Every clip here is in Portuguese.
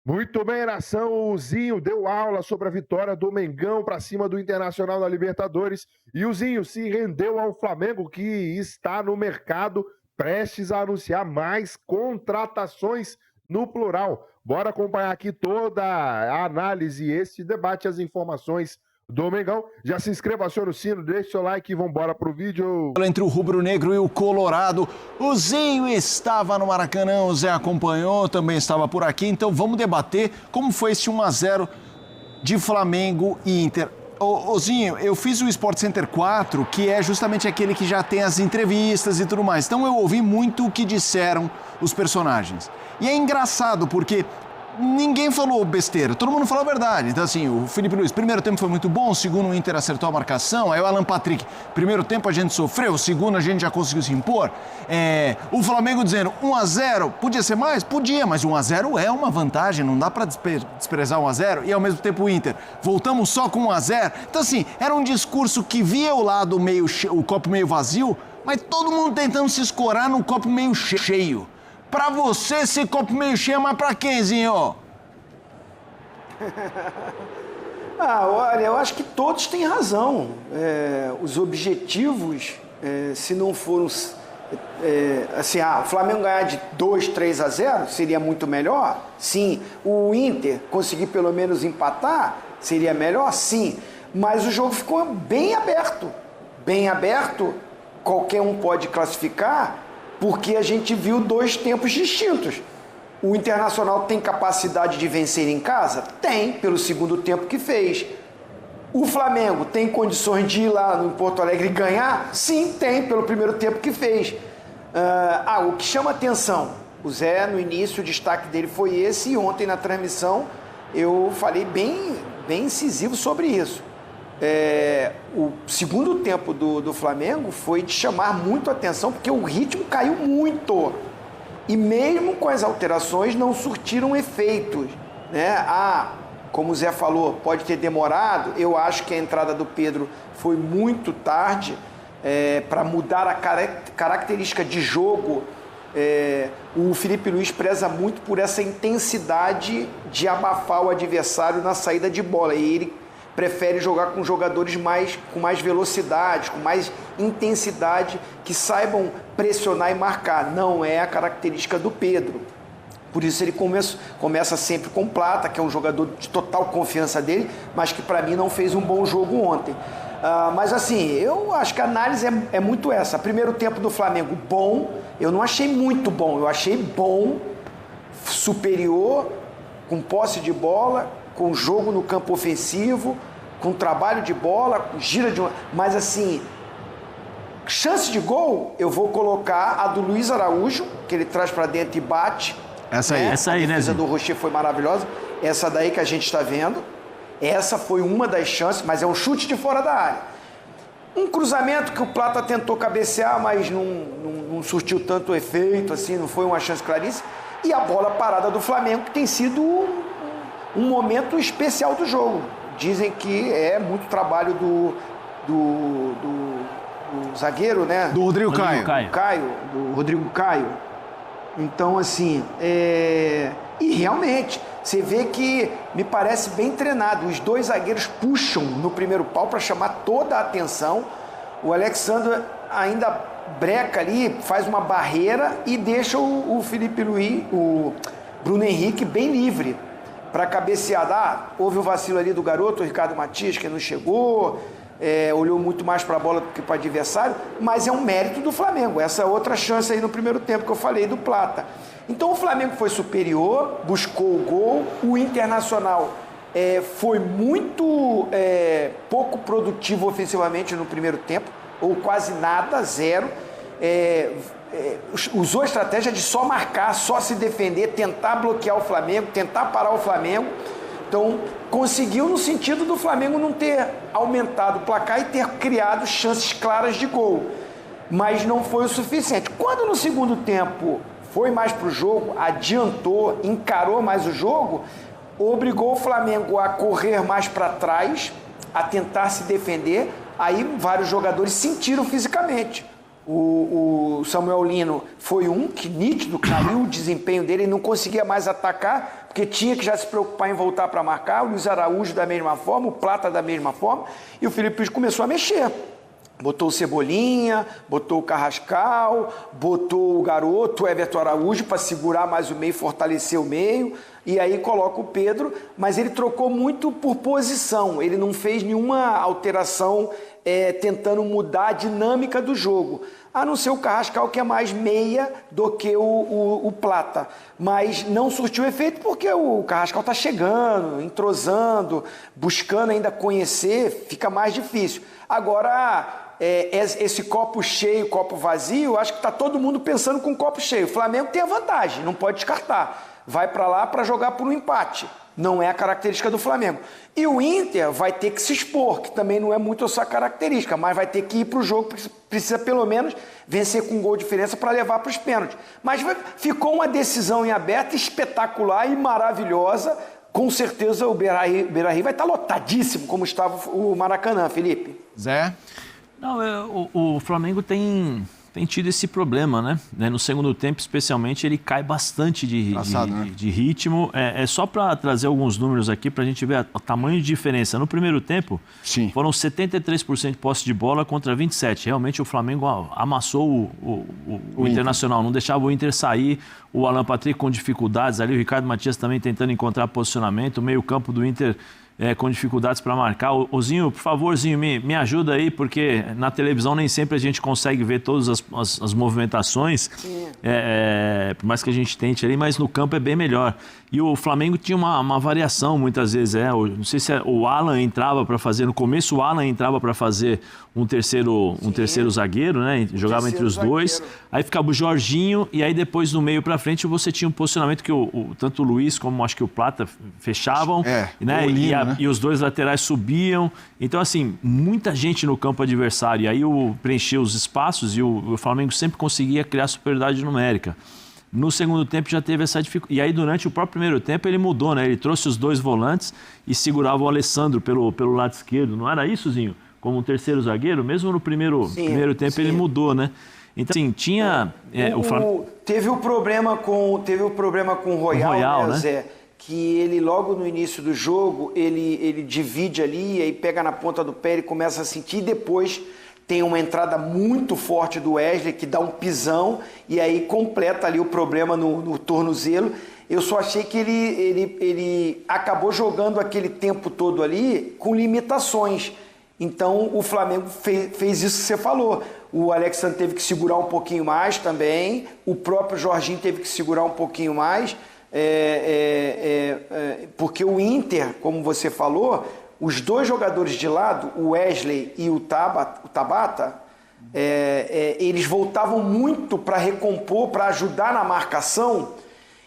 Muito bem, nação. O Zinho deu aula sobre a vitória do Mengão para cima do Internacional na Libertadores. E o Zinho se rendeu ao Flamengo, que está no mercado prestes a anunciar mais contratações no plural. Bora acompanhar aqui toda a análise, esse debate, as informações do Mengão. Já se inscreva, acione o sino, deixe seu like e vambora pro vídeo. Entre o rubro-negro e o colorado, o Zinho estava no Maracanã, o Zé acompanhou, também estava por aqui, então vamos debater como foi esse 1-0 de Flamengo e Inter. Ô Zinho, eu fiz o Sport Center 4, que é justamente aquele que já tem as entrevistas e tudo mais, então eu ouvi muito o que disseram os personagens. E é engraçado porque ninguém falou besteira, todo mundo falou a verdade. Então, assim, o Felipe Luiz, primeiro tempo foi muito bom, o segundo o Inter acertou a marcação, aí o Alan Patrick, primeiro tempo a gente sofreu, o segundo a gente já conseguiu se impor. O Flamengo dizendo 1-0, podia ser mais? Podia, mas 1-0 é uma vantagem, não dá pra desprezar 1-0, e ao mesmo tempo o Inter, voltamos só com 1-0. Então, assim, era um discurso que via o lado meio o copo meio vazio, mas todo mundo tentando se escorar no copo meio cheio. Pra você, esse copo meio cheio, mas pra quem, Zinho? Olha, eu acho que todos têm razão. Os objetivos, se não foram... o Flamengo ganhar de 2-3-0 seria muito melhor? Sim. O Inter conseguir pelo menos empatar seria melhor? Sim. Mas o jogo ficou bem aberto. Bem aberto, qualquer um pode classificar, porque a gente viu dois tempos distintos. O Internacional tem capacidade de vencer em casa? Tem, pelo segundo tempo que fez. O Flamengo tem condições de ir lá no Porto Alegre e ganhar? Sim, tem, pelo primeiro tempo que fez. O que chama atenção, o Zé, no início, o destaque dele foi esse, e ontem na transmissão eu falei bem incisivo sobre isso. O segundo tempo do Flamengo foi de chamar muito a atenção, porque o ritmo caiu muito. E mesmo com as alterações não surtiram efeitos, né? Como o Zé falou, pode ter demorado. Eu acho que a entrada do Pedro foi muito tarde para mudar a característica de jogo. O Felipe Luiz preza muito por essa intensidade de abafar o adversário na saída de bola. E ele prefere jogar com jogadores com mais velocidade, com mais intensidade, que saibam pressionar e marcar. Não é a característica do Pedro. Por isso ele começa sempre com Plata, que é um jogador de total confiança dele, mas que para mim não fez um bom jogo ontem. Mas assim, eu acho que a análise é muito essa. Primeiro tempo do Flamengo, bom. Eu não achei muito bom, eu achei bom, superior, com posse de bola, com jogo no campo ofensivo, com trabalho de bola, com gira de... Mas assim, chance de gol, eu vou colocar a do Luiz Araújo, que ele traz para dentro e bate. Essa aí, né? A defesa do Rocher foi maravilhosa. Essa daí que a gente está vendo. Essa foi uma das chances, mas é um chute de fora da área. Um cruzamento que o Plata tentou cabecear, mas não surtiu tanto efeito, assim, não foi uma chance claríssima. E a bola parada do Flamengo, que tem sido um momento especial do jogo. Dizem que é muito trabalho do zagueiro, né? Do Rodrigo Caio. Do Rodrigo Caio. Então, assim, e realmente, você vê que me parece bem treinado. Os dois zagueiros puxam no primeiro pau para chamar toda a atenção. O Alexandre ainda breca ali, faz uma barreira e deixa o Felipe Luiz, o Bruno Henrique bem livre para cabecear. Houve o vacilo ali do garoto, o Ricardo Matias, que não chegou, olhou muito mais para a bola do que para o adversário, mas é um mérito do Flamengo. Essa outra chance aí no primeiro tempo que eu falei do Plata. Então o Flamengo foi superior, buscou o gol. O Internacional foi muito pouco produtivo ofensivamente no primeiro tempo, ou quase nada, zero. Usou a estratégia de só marcar, só se defender, tentar bloquear o Flamengo, tentar parar o Flamengo. Então, conseguiu no sentido do Flamengo não ter aumentado o placar e ter criado chances claras de gol. Mas não foi o suficiente. Quando no segundo tempo foi mais para o jogo, adiantou, encarou mais o jogo, obrigou o Flamengo a correr mais para trás, a tentar se defender. Aí vários jogadores sentiram fisicamente. O Samuel Lino foi que nítido, caiu o desempenho dele e não conseguia mais atacar, porque tinha que já se preocupar em voltar para marcar, o Luiz Araújo da mesma forma, o Plata da mesma forma, e o Felipe Luiz começou a mexer. Botou o Cebolinha, botou o Carrascal, botou o garoto, o Everton Araújo, para segurar mais o meio, fortalecer o meio, e aí coloca o Pedro, mas ele trocou muito por posição, ele não fez nenhuma alteração tentando mudar a dinâmica do jogo, a não ser o Carrascal, que é mais meia do que o Plata, mas não surtiu efeito porque o Carrascal está chegando, entrosando, buscando ainda conhecer, fica mais difícil. Agora, esse copo cheio, copo vazio, acho que está todo mundo pensando com o copo cheio. O Flamengo tem a vantagem, não pode descartar. Vai para lá para jogar por um empate. Não é a característica do Flamengo. E o Inter vai ter que se expor, que também não é muito a sua característica, mas vai ter que ir para o jogo, precisa pelo menos vencer com um gol de diferença para levar para os pênaltis. Mas ficou uma decisão em aberto espetacular e maravilhosa. Com certeza o Beira-Rio vai estar lotadíssimo, como estava o Maracanã, Felipe. Zé? Não, o Flamengo tem tido esse problema, né? No segundo tempo, especialmente, ele cai bastante de ritmo. Só para trazer alguns números aqui para a gente ver o tamanho de diferença. No primeiro tempo, sim, foram 73% de posse de bola contra 27%. Realmente o Flamengo amassou o Internacional, não deixava o Inter sair. O Alan Patrick com dificuldades ali, o Ricardo Matias também tentando encontrar posicionamento. O meio-campo do Inter com dificuldades para marcar. Ô Zinho, por favor, Zinho, me ajuda aí, porque na televisão nem sempre a gente consegue ver todas as movimentações, por mais que a gente tente ali, mas no campo é bem melhor. E o Flamengo tinha uma variação muitas vezes, não sei se o Alan entrava para fazer, no começo o Alan entrava para fazer um terceiro zagueiro, né? Jogava entre os dois, aí ficava o Jorginho, e aí depois no meio para frente você tinha um posicionamento que tanto o Luiz como acho que o Plata fechavam, né? E os dois laterais subiam. Então, assim, muita gente no campo adversário. E aí preenchia os espaços e o Flamengo sempre conseguia criar superioridade numérica. No segundo tempo já teve essa dificuldade. E aí, durante o próprio primeiro tempo, ele mudou, né? Ele trouxe os dois volantes e segurava o Alessandro pelo lado esquerdo. Não era isso, Zinho? Como um terceiro zagueiro? Mesmo no primeiro tempo ele mudou, né? Então, assim, tinha... Teve o problema com o Royal, né, Zé? Que ele, logo no início do jogo, ele divide ali, aí pega na ponta do pé, ele começa a sentir, e depois tem uma entrada muito forte do Wesley, que dá um pisão, e aí completa ali o problema no tornozelo. Eu só achei que ele acabou jogando aquele tempo todo ali com limitações. Então, o Flamengo fez isso que você falou. O Alexandre teve que segurar um pouquinho mais também, o próprio Jorginho teve que segurar um pouquinho mais, porque o Inter, como você falou, os dois jogadores de lado, o Wesley e o Tabata, eles voltavam muito para recompor, para ajudar na marcação,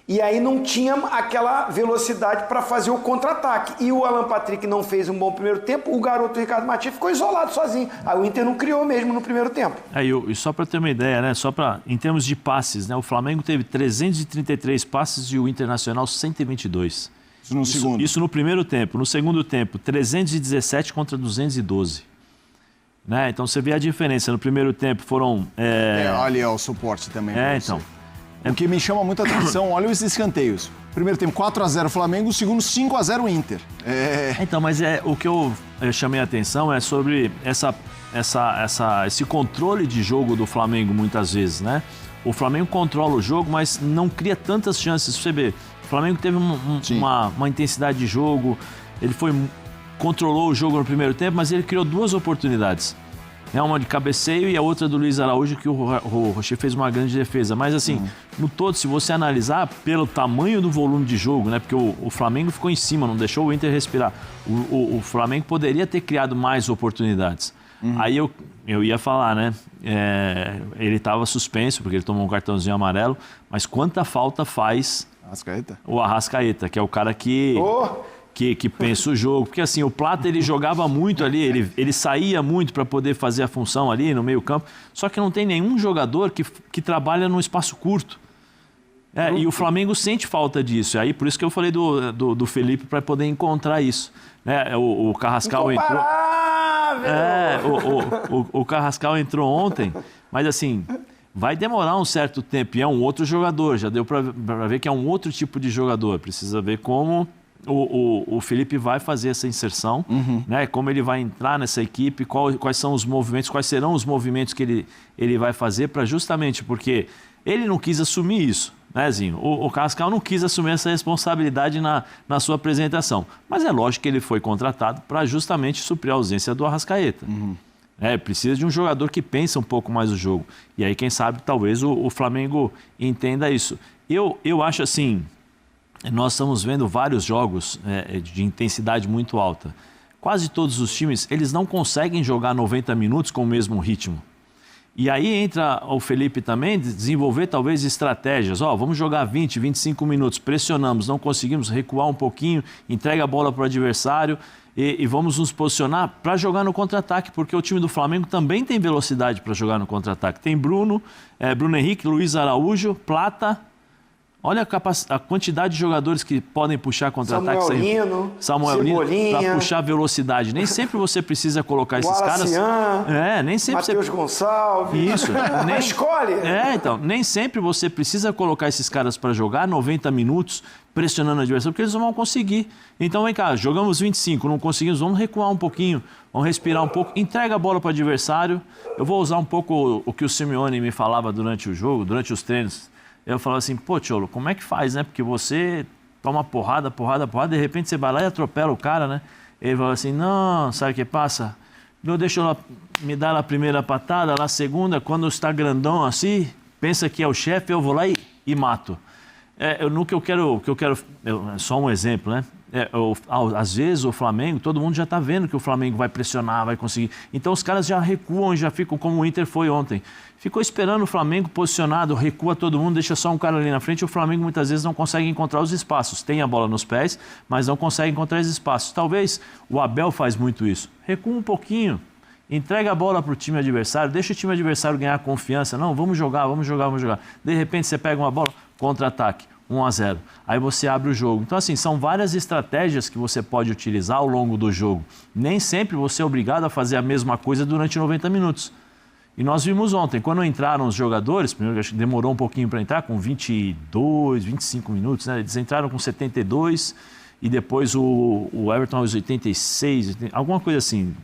e aí não tinha aquela velocidade para fazer o contra-ataque. E o Alan Patrick não fez um bom primeiro tempo, o garoto Ricardo Matias ficou isolado sozinho. Aí o Inter não criou mesmo no primeiro tempo. E só para ter uma ideia, né? Em termos de passes, né? O Flamengo teve 333 passes e o Internacional 122. Isso no primeiro tempo. No segundo tempo, 317 contra 212. Né? Então você vê a diferença. No primeiro tempo foram... Olha o suporte também. Então... O que me chama muita atenção, olha os escanteios. Primeiro tempo 4-0 Flamengo, segundo 5-0 Inter. Então, mas o que eu chamei a atenção é sobre esse controle de jogo do Flamengo muitas vezes, né? O Flamengo controla o jogo, mas não cria tantas chances. Você vê, o Flamengo teve uma intensidade de jogo, ele controlou o jogo no primeiro tempo, mas ele criou duas oportunidades. Uma de cabeceio e a outra do Luiz Araújo, que o Rocher fez uma grande defesa. Mas assim, no todo, se você analisar pelo tamanho do volume de jogo, né? Porque o Flamengo ficou em cima, não deixou o Inter respirar. O Flamengo poderia ter criado mais oportunidades. Aí eu ia falar, né? Ele estava suspenso, porque ele tomou um cartãozinho amarelo, mas quanta falta faz o Arrascaeta, que é o cara que pensa o jogo. Porque assim, o Plata ele jogava muito ali, ele saía muito para poder fazer a função ali no meio campo, só que não tem nenhum jogador que trabalha num espaço curto. E o Flamengo sente falta disso. Aí por isso que eu falei do Felipe para poder encontrar isso. O Carrascal entrou... o Carrascal entrou ontem, mas assim... vai demorar um certo tempo e é um outro jogador, já deu para ver que é um outro tipo de jogador, precisa ver como o Felipe vai fazer essa inserção, né? Como ele vai entrar nessa equipe, quais são os movimentos, quais serão os movimentos que ele vai fazer para justamente porque ele não quis assumir isso, né, Zinho? O Cascal não quis assumir essa responsabilidade na sua apresentação, mas é lógico que ele foi contratado para justamente suprir a ausência do Arrascaeta. Precisa de um jogador que pensa um pouco mais o jogo. E aí, quem sabe, talvez o Flamengo entenda isso. Eu acho assim, nós estamos vendo vários jogos de intensidade muito alta. Quase todos os times, eles não conseguem jogar 90 minutos com o mesmo ritmo. E aí entra o Felipe também, desenvolver talvez estratégias. Vamos jogar 20, 25 minutos, pressionamos, não conseguimos recuar um pouquinho, entrega a bola para o adversário e vamos nos posicionar para jogar no contra-ataque, porque o time do Flamengo também tem velocidade para jogar no contra-ataque. Tem Bruno Henrique, Luiz Araújo, Plata. Olha a quantidade de jogadores que podem puxar contra-ataque. Samuel Lino, para puxar velocidade. Nem sempre você precisa colocar esses caras. Nem sempre Matheus Gonçalves. Isso. Escolhe. Então, nem sempre você precisa colocar esses caras para jogar 90 minutos pressionando o adversário, porque eles não vão conseguir. Então, vem cá, jogamos 25, não conseguimos, vamos recuar um pouquinho, vamos respirar um pouco, entrega a bola para o adversário. Eu vou usar um pouco o que o Simeone me falava durante o jogo, durante os treinos. Eu falava assim, pô, Tcholo, como é que faz, né? Porque você toma porrada, de repente você vai lá e atropela o cara, né? Ele falou assim, não, sabe o que passa? Eu deixo ela me dar a primeira patada, a segunda, quando está grandão assim, pensa que é o chefe, eu vou lá e mato. Só um exemplo, né? Às vezes o Flamengo, todo mundo já está vendo que o Flamengo vai pressionar, vai conseguir. Então os caras já recuam e já ficam como o Inter foi ontem. Ficou esperando o Flamengo posicionado, recua todo mundo, deixa só um cara ali na frente. O Flamengo muitas vezes não consegue encontrar os espaços. Tem a bola nos pés, mas não consegue encontrar os espaços. Talvez o Abel faz muito isso. Recua um pouquinho, entrega a bola para o time adversário, deixa o time adversário ganhar confiança. Não, vamos jogar. De repente você pega uma bola, contra-ataque, 1-0. Aí você abre o jogo. Então, assim, são várias estratégias que você pode utilizar ao longo do jogo. Nem sempre você é obrigado a fazer a mesma coisa durante 90 minutos. E nós vimos ontem, quando entraram os jogadores, primeiro acho que demorou um pouquinho para entrar, com 22, 25 minutos, né? Eles entraram com 72 e depois o Everton aos 86, alguma coisa assim.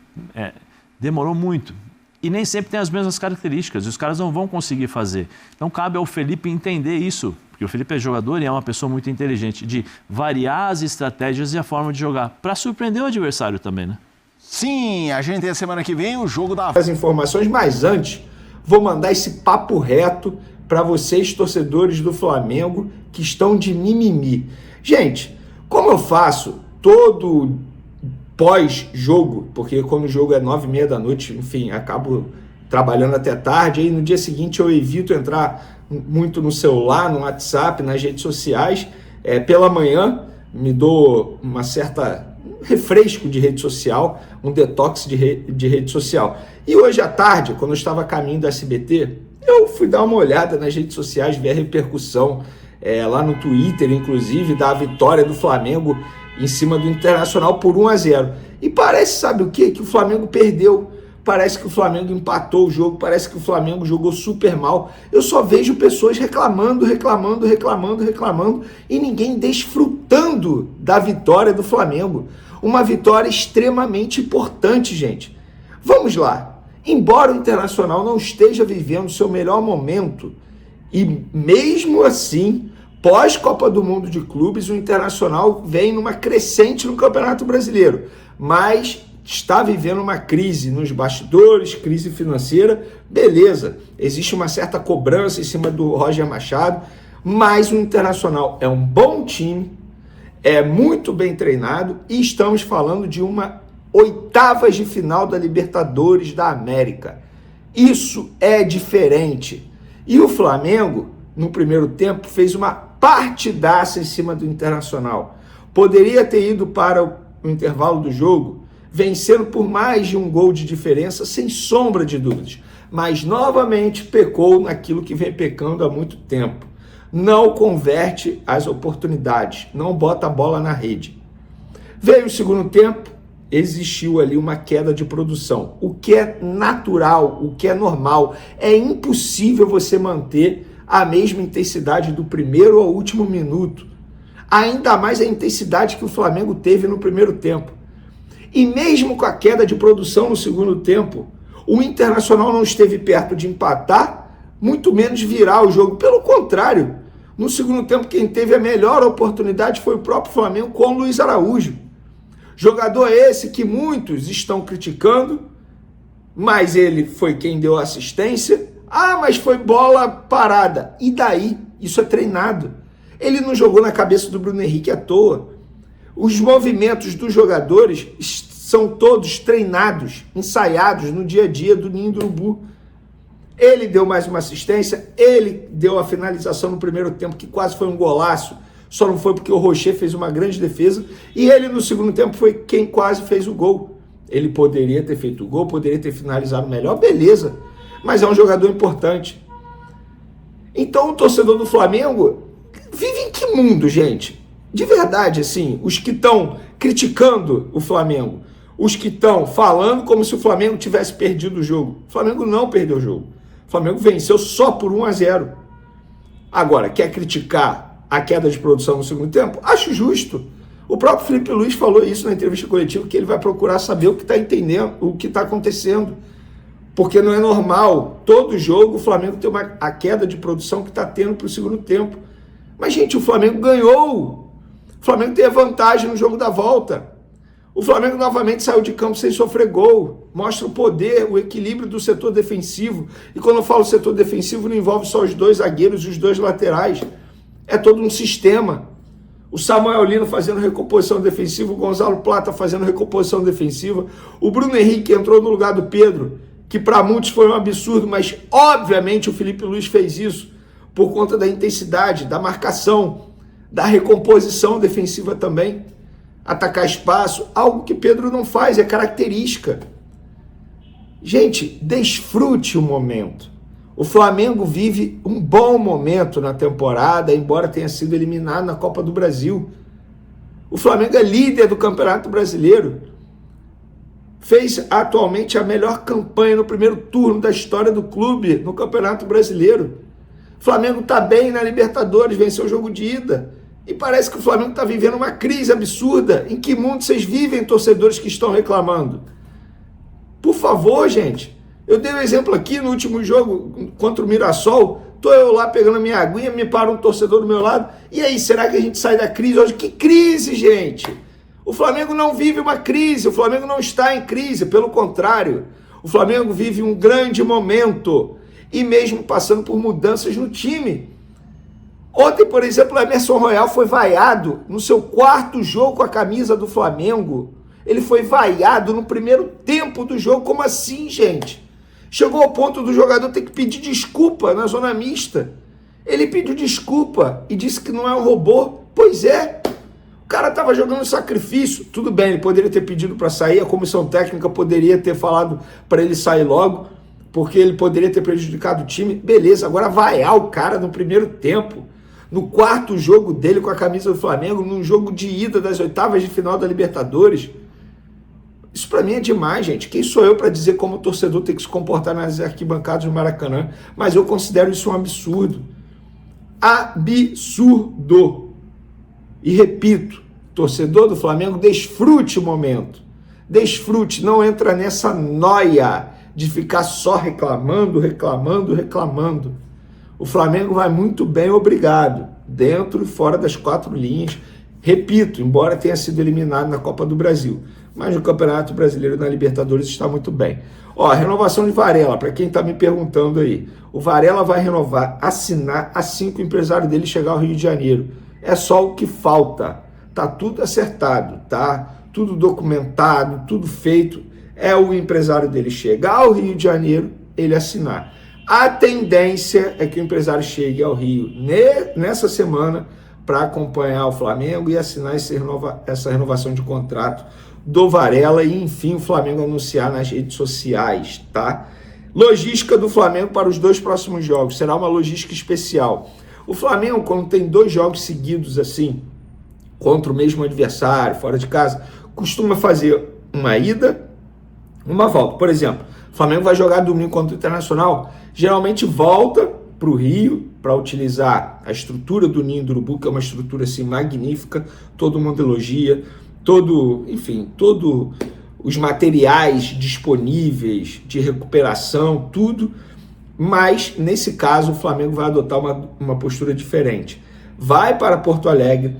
Demorou muito. E nem sempre tem as mesmas características, e os caras não vão conseguir fazer. Então cabe ao Felipe entender isso, porque o Felipe é jogador e é uma pessoa muito inteligente, de variar as estratégias e a forma de jogar, para surpreender o adversário também, né? Sim, a gente tem a semana que vem o jogo da... As informações, mas antes, vou mandar esse papo reto para vocês, torcedores do Flamengo, que estão de mimimi. Gente, como eu faço todo pós-jogo, porque quando o jogo é 9h30 da noite, enfim, acabo trabalhando até tarde, aí no dia seguinte eu evito entrar muito no celular, no WhatsApp, nas redes sociais. Pela manhã me dou uma certa refresco de rede social, um detox de rede social. E hoje à tarde, quando eu estava a caminho do SBT, eu fui dar uma olhada nas redes sociais, ver a repercussão lá no Twitter, inclusive, da vitória do Flamengo em cima do Internacional por 1-0. E parece, sabe o quê? Que o Flamengo perdeu. Parece que o Flamengo empatou o jogo, parece que o Flamengo jogou super mal. Eu só vejo pessoas reclamando e ninguém desfrutando da vitória do Flamengo. Uma vitória extremamente importante, gente. Vamos lá. Embora o Internacional não esteja vivendo seu melhor momento, e mesmo assim, pós-Copa do Mundo de Clubes, o Internacional vem numa crescente no Campeonato Brasileiro, mas está vivendo uma crise nos bastidores, crise financeira, beleza, existe uma certa cobrança em cima do Roger Machado, mas o Internacional é um bom time, é muito bem treinado e estamos falando de uma oitavas de final da Libertadores da América. Isso é diferente. E o Flamengo, no primeiro tempo, fez uma partidaça em cima do Internacional. Poderia ter ido para o intervalo do jogo vencendo por mais de um gol de diferença, sem sombra de dúvidas. Mas, novamente, pecou naquilo que vem pecando há muito tempo. Não converte as oportunidades, não bota a bola na rede. Veio o segundo tempo, existiu ali uma queda de produção. O que é natural, o que é normal. É impossível você manter a mesma intensidade do primeiro ao último minuto. Ainda mais a intensidade que o Flamengo teve no primeiro tempo. E mesmo com a queda de produção no segundo tempo, o Internacional não esteve perto de empatar, muito menos virar o jogo. Pelo contrário, no segundo tempo quem teve a melhor oportunidade foi o próprio Flamengo com o Luiz Araújo. Jogador esse que muitos estão criticando, mas ele foi quem deu assistência. Ah, mas foi bola parada. E daí? Isso é treinado. Ele não jogou na cabeça do Bruno Henrique à toa. Os movimentos dos jogadores são todos treinados, ensaiados no dia a dia do Ninho do Urubu. Ele deu mais uma assistência, ele deu a finalização no primeiro tempo, que quase foi um golaço, só não foi porque o Rocher fez uma grande defesa, e ele no segundo tempo foi quem quase fez o gol. Ele poderia ter feito o gol, poderia ter finalizado melhor, beleza, mas é um jogador importante. Então o torcedor do Flamengo vive em que mundo, gente? De verdade, assim, os que estão criticando o Flamengo, os que estão falando como se o Flamengo tivesse perdido o jogo. O Flamengo não perdeu o jogo. O Flamengo venceu só por 1-0. Agora, quer criticar a queda de produção no segundo tempo? Acho justo. O próprio Felipe Luiz falou isso na entrevista coletiva, que ele vai procurar saber o que está entendendo, o que está acontecendo. Porque não é normal, todo jogo o Flamengo tem a queda de produção que está tendo para o segundo tempo. Mas, gente, o Flamengo ganhou. O Flamengo tem a vantagem no jogo da volta. O Flamengo novamente saiu de campo sem sofrer gol. Mostra o poder, o equilíbrio do setor defensivo. E quando eu falo setor defensivo, não envolve só os dois zagueiros e os dois laterais. É todo um sistema. O Samuel Lino fazendo recomposição defensiva, o Gonzalo Plata fazendo recomposição defensiva. O Bruno Henrique entrou no lugar do Pedro, que para muitos foi um absurdo, mas obviamente o Felipe Luiz fez isso por conta da intensidade, da marcação, da recomposição defensiva também. Atacar espaço, algo que Pedro não faz, é característica. Gente, desfrute o momento. O Flamengo vive um bom momento na temporada, embora tenha sido eliminado na Copa do Brasil. O Flamengo é líder do Campeonato Brasileiro. Fez atualmente a melhor campanha no primeiro turno da história do clube no Campeonato Brasileiro. O Flamengo está bem na Libertadores, venceu o jogo de ida. E parece que o Flamengo está vivendo uma crise absurda. Em que mundo vocês vivem, torcedores que estão reclamando? Por favor, gente. Eu dei um exemplo aqui no último jogo contra o Mirassol. Estou eu lá pegando a minha aguinha, me para um torcedor do meu lado. E aí, será que a gente sai da crise hoje? Que crise, gente? O Flamengo não vive uma crise. O Flamengo não está em crise. Pelo contrário, o Flamengo vive um grande momento. E mesmo passando por mudanças no time. Ontem, por exemplo, o Emerson Royal foi vaiado no seu quarto jogo com a camisa do Flamengo. Ele foi vaiado no primeiro tempo do jogo. Como assim, gente? Chegou ao ponto do jogador ter que pedir desculpa na zona mista. Ele pediu desculpa e disse que não é um robô. Pois é. O cara estava jogando sacrifício. Tudo bem, ele poderia ter pedido para sair. A comissão técnica poderia ter falado para ele sair logo, porque ele poderia ter prejudicado o time. Beleza, agora vaiar o cara no primeiro tempo. No quarto jogo dele com a camisa do Flamengo, num jogo de ida das oitavas de final da Libertadores. Isso pra mim é demais, gente. Quem sou eu para dizer como o torcedor tem que se comportar nas arquibancadas do Maracanã? Mas eu considero isso um absurdo. Absurdo. E repito, torcedor do Flamengo, desfrute o momento. Desfrute, não entra nessa noia de ficar só reclamando. O Flamengo vai muito bem, obrigado, dentro e fora das quatro linhas. Repito, embora tenha sido eliminado na Copa do Brasil, mas no Campeonato Brasileiro e na Libertadores está muito bem. Ó, renovação de Varela, para quem está me perguntando aí. O Varela vai renovar, assinar assim que o empresário dele chegar ao Rio de Janeiro. É só o que falta. Tá tudo acertado, tá? Tudo documentado, tudo feito. É o empresário dele chegar ao Rio de Janeiro, ele assinar. A tendência é que o empresário chegue ao Rio nessa semana para acompanhar o Flamengo e assinar essa renovação de contrato do Varela e, enfim, o Flamengo anunciar nas redes sociais, tá? Logística do Flamengo para os 2 próximos jogos. Será uma logística especial. O Flamengo, quando tem 2 jogos seguidos assim, contra o mesmo adversário, fora de casa, costuma fazer uma ida, uma volta. Por exemplo, o Flamengo vai jogar domingo contra o Internacional, geralmente volta para o Rio para utilizar a estrutura do Ninho do Urubu, que é uma estrutura assim magnífica, todo mundo elogia, enfim, todos os materiais disponíveis de recuperação, tudo. Mas, nesse caso, o Flamengo vai adotar uma postura diferente. Vai para Porto Alegre,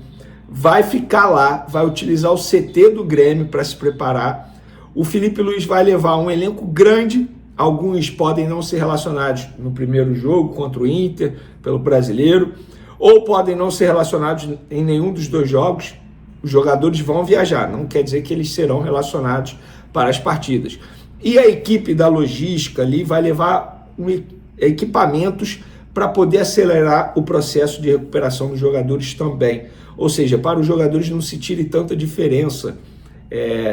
vai ficar lá, vai utilizar o CT do Grêmio para se preparar. O Felipe Luiz vai levar um elenco grande, alguns podem não ser relacionados no primeiro jogo contra o Inter, pelo Brasileiro, ou podem não ser relacionados em nenhum dos dois jogos. Os jogadores vão viajar, não quer dizer que eles serão relacionados para as partidas. E a equipe da logística ali vai levar equipamentos para poder acelerar o processo de recuperação dos jogadores também. Ou seja, para os jogadores não se tire tanta diferença,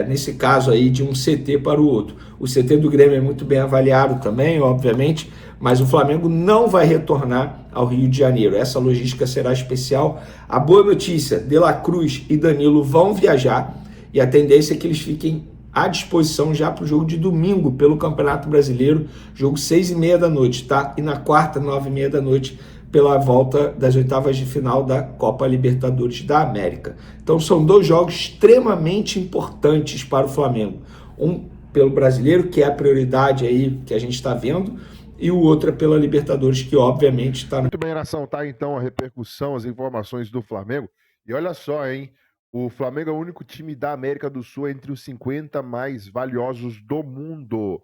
nesse caso aí, de um CT para o outro. O CT do Grêmio é muito bem avaliado também, obviamente, mas o Flamengo não vai retornar ao Rio de Janeiro. Essa logística será especial. A boa notícia, De La Cruz e Danilo vão viajar e a tendência é que eles fiquem à disposição já para o jogo de domingo pelo Campeonato Brasileiro, jogo 6h30 da noite, tá? E na quarta, 9h30 da noite, pela volta das oitavas de final da Copa Libertadores da América. Então são dois jogos extremamente importantes para o Flamengo. Um pelo Brasileiro, que é a prioridade aí que a gente está vendo, e o outro é pela Libertadores, que obviamente está... Muito bem, nação, tá então a repercussão, as informações do Flamengo. E olha só, hein? O Flamengo é o único time da América do Sul entre os 50 mais valiosos do mundo.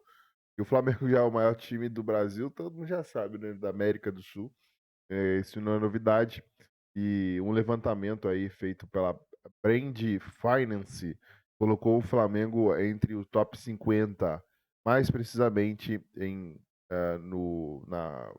E o Flamengo já é o maior time do Brasil, todo mundo já sabe, né? Da América do Sul. Isso não é novidade. E um levantamento aí feito pela Brand Finance colocou o Flamengo entre o top 50, mais precisamente na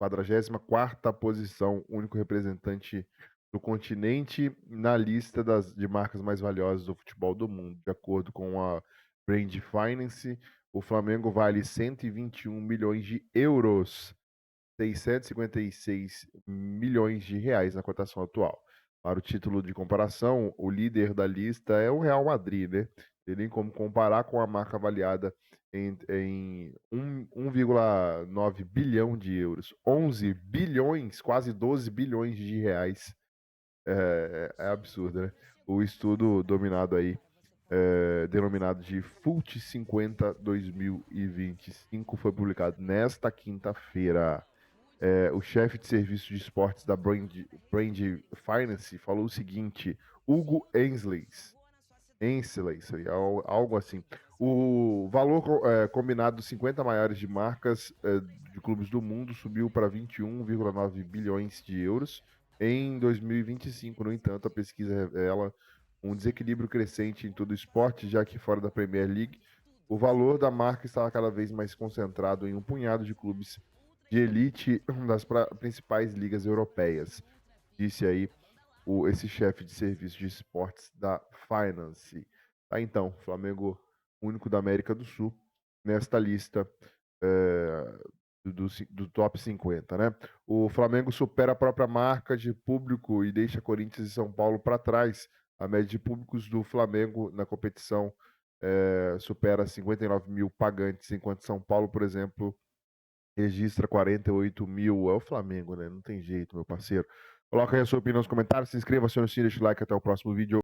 44ª posição, único representante do continente na lista de marcas mais valiosas do futebol do mundo. De acordo com a Brand Finance, o Flamengo vale 121 milhões de euros, 656 milhões de reais na cotação atual. Para o título de comparação, o líder da lista é o Real Madrid, né? Tem nem como comparar com a marca avaliada em 1,9 bilhão de euros, 11 bilhões, quase 12 bilhões de reais. É absurdo, né? O estudo denominado de FUT 50 2025 foi publicado nesta quinta-feira. O chefe de serviço de esportes da Brand Finance falou o seguinte: Hugo Ensley, algo assim. O valor combinado dos 50 maiores de marcas de clubes do mundo subiu para 21,9 bilhões de euros em 2025. No entanto, a pesquisa revela um desequilíbrio crescente em todo o esporte, já que fora da Premier League, o valor da marca estava cada vez mais concentrado em um punhado de clubes de elite das principais ligas europeias, disse aí esse chefe de serviço de esportes da Finance. Tá, então, Flamengo único da América do Sul nesta lista do top 50, né? O Flamengo supera a própria marca de público e deixa Corinthians e São Paulo para trás. A média de públicos do Flamengo na competição supera 59 mil pagantes, enquanto São Paulo, por exemplo, registra 48 mil. É o Flamengo, né? Não tem jeito, meu parceiro. Coloca aí a sua opinião nos comentários, se inscreva, acione o sininho, deixa o like, até o próximo vídeo.